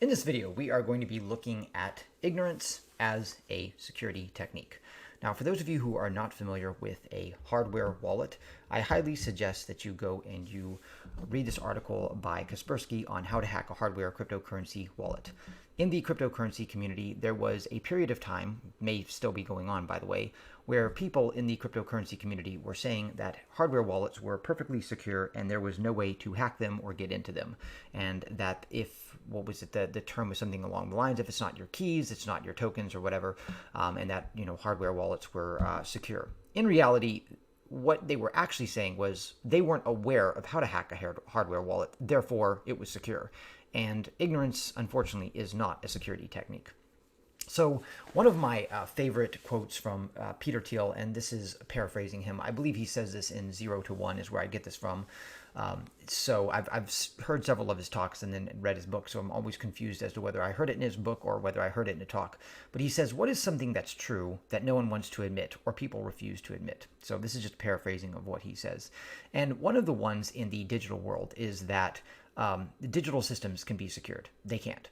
In this video, we are going to be looking at ignorance as a security technique. Now, for those of you who are not familiar with a hardware wallet, I highly suggest that you go and you read this article by Kaspersky on how to hack a hardware cryptocurrency wallet. In the cryptocurrency community, there was a period of time, may still be going on by the way, where people in the cryptocurrency community were saying that hardware wallets were perfectly secure and there was no way to hack them or get into them. And that if, what was it, the term was something along the lines, if it's not your keys, it's not your tokens or whatever, and that, hardware wallets were secure. In reality, what they were actually saying was they weren't aware of how to hack a hardware wallet, therefore it was secure. And ignorance, unfortunately, is not a security technique. So one of my favorite quotes from Peter Thiel, and this is paraphrasing him, I believe he says this in 0 to 1 is where I get this from. So I've heard several of his talks and then read his book, so I'm always confused as to whether I heard it in his book or whether I heard it in a talk. But he says, what is something that's true that no one wants to admit or people refuse to admit? So this is just paraphrasing of what he says. And one of the ones in the digital world is that the digital systems can be secured. They can't.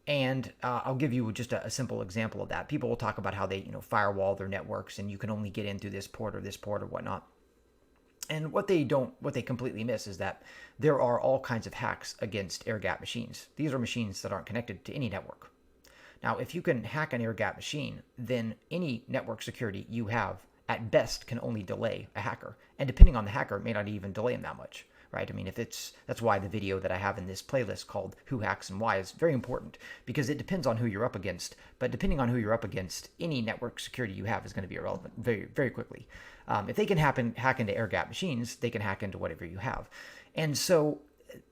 And I'll give you just a simple example of that. People will talk about how they, firewall their networks and you can only get in through this port or whatnot. And what they completely miss is that there are all kinds of hacks against air-gapped machines. These are machines that aren't connected to any network. Now, if you can hack an air-gapped machine, then any network security you have at best can only delay a hacker. And depending on the hacker, it may not even delay them that much. Right? I mean, that's why the video that I have in this playlist called Who Hacks and Why is very important, because it depends on who you're up against. But depending on who you're up against, any network security you have is going to be irrelevant very, very quickly. If they can hack into air-gapped machines, they can hack into whatever you have. And so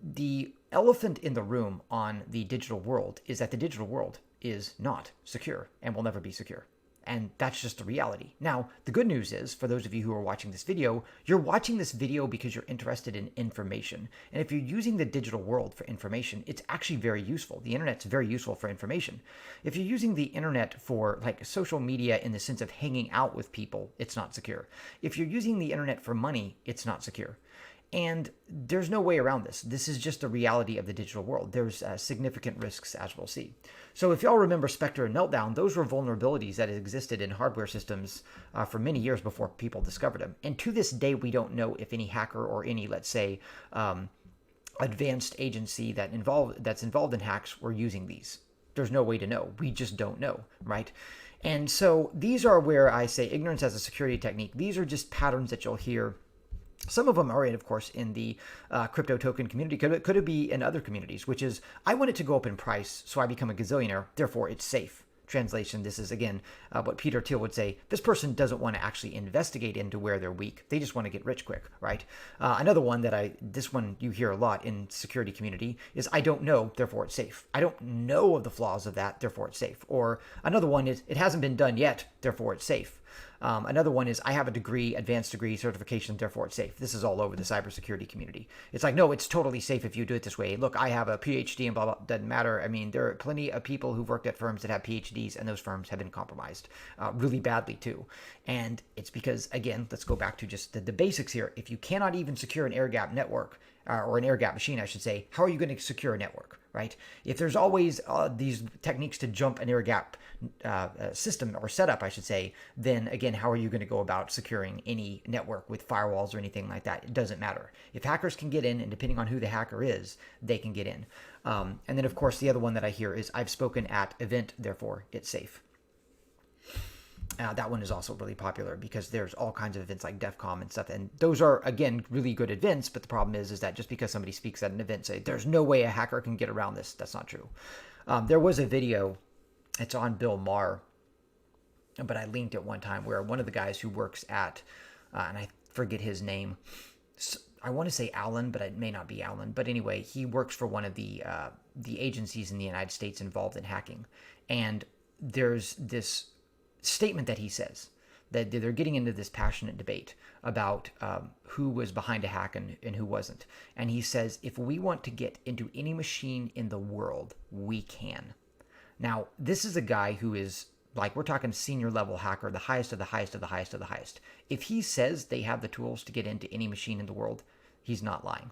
the elephant in the room on the digital world is that the digital world is not secure and will never be secure. And that's just the reality. Now, the good news is, for those of you who are watching this video, you're watching this video because you're interested in information. And if you're using the digital world for information, it's actually very useful. The internet's very useful for information. If you're using the internet for like social media in the sense of hanging out with people, it's not secure. If you're using the internet for money, it's not secure. And there's no way around this. This is just the reality of the digital world. There's significant risks, as we'll see. So if y'all remember Spectre and Meltdown, those were vulnerabilities that existed in hardware systems for many years before people discovered them. And to this day, we don't know if any hacker or any, let's say, advanced agency that's involved in hacks were using these. There's no way to know. We just don't know, right? And so these are where I say ignorance as a security technique. These are just patterns that you'll hear. Some of them are, of course, in the crypto token community. Could it be in other communities, which is, I want it to go up in price, so I become a gazillionaire, therefore it's safe. Translation, this is, again, what Peter Thiel would say. This person doesn't want to actually investigate into where they're weak. They just want to get rich quick, right? Another one this one you hear a lot in security community is, I don't know, therefore it's safe. I don't know of the flaws of that, therefore it's safe. Or another one is, it hasn't been done yet, therefore it's safe. Another one is, I have a degree, advanced degree certification, therefore it's safe. This is all over the cybersecurity community. It's like, no, it's totally safe if you do it this way. Look, I have a PhD and blah, blah, doesn't matter. I mean, there are plenty of people who've worked at firms that have PhDs and those firms have been compromised really badly too. And it's because, again, let's go back to just the basics here. If you cannot even secure an air-gapped network, or an air-gapped machine, I should say, how are you going to secure a network, right? If there's always these techniques to jump an air-gapped system or setup, I should say, then again, how are you going to go about securing any network with firewalls or anything like that? It doesn't matter. If hackers can get in, and depending on who the hacker is, they can get in. And then, of course, the other one that I hear is, I've spoken at event, therefore it's safe. That one is also really popular because there's all kinds of events like DEF CON and stuff. And those are, again, really good events. But the problem is that just because somebody speaks at an event, say, there's no way a hacker can get around this. That's not true. There was a video, it's on Bill Maher, but I linked it one time, where one of the guys who works at, and I forget his name, I want to say Allen, but it may not be Allen. But anyway, he works for one of the agencies in the United States involved in hacking. And there's this statement that he says that they're getting into this passionate debate about who was behind a hack and who wasn't. And he says, if we want to get into any machine in the world, we can. Now, this is a guy who is, like, we're talking senior level hacker, the highest of the highest of the highest of the highest. If he says they have the tools to get into any machine in the world, he's not lying.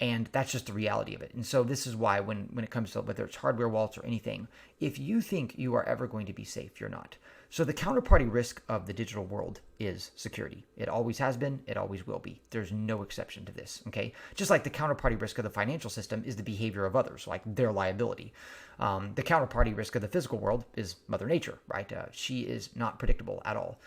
And that's just the reality of it. And so this is why when it comes to whether it's hardware wallets or anything, if you think you are ever going to be safe, you're not. So the counterparty risk of the digital world is security. It always has been, it always will be. There's no exception to this, okay? Just like the counterparty risk of the financial system is the behavior of others, like their liability. The counterparty risk of the physical world is Mother Nature, right? She is not predictable at all.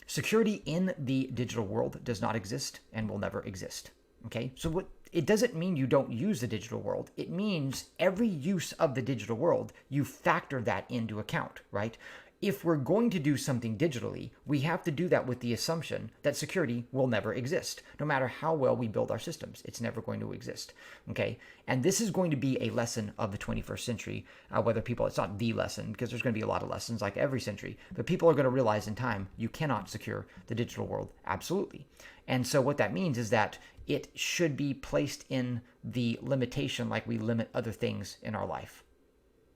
Security in the digital world does not exist and will never exist. Okay, so it doesn't mean you don't use the digital world. It means every use of the digital world, you factor that into account, right? If we're going to do something digitally, we have to do that with the assumption that security will never exist. No matter how well we build our systems, it's never going to exist. Okay, and this is going to be a lesson of the 21st century. It's not the lesson, because there's going to be a lot of lessons like every century, but people are going to realize in time you cannot secure the digital world absolutely. And so what that means is that it should be placed in the limitation like we limit other things in our life.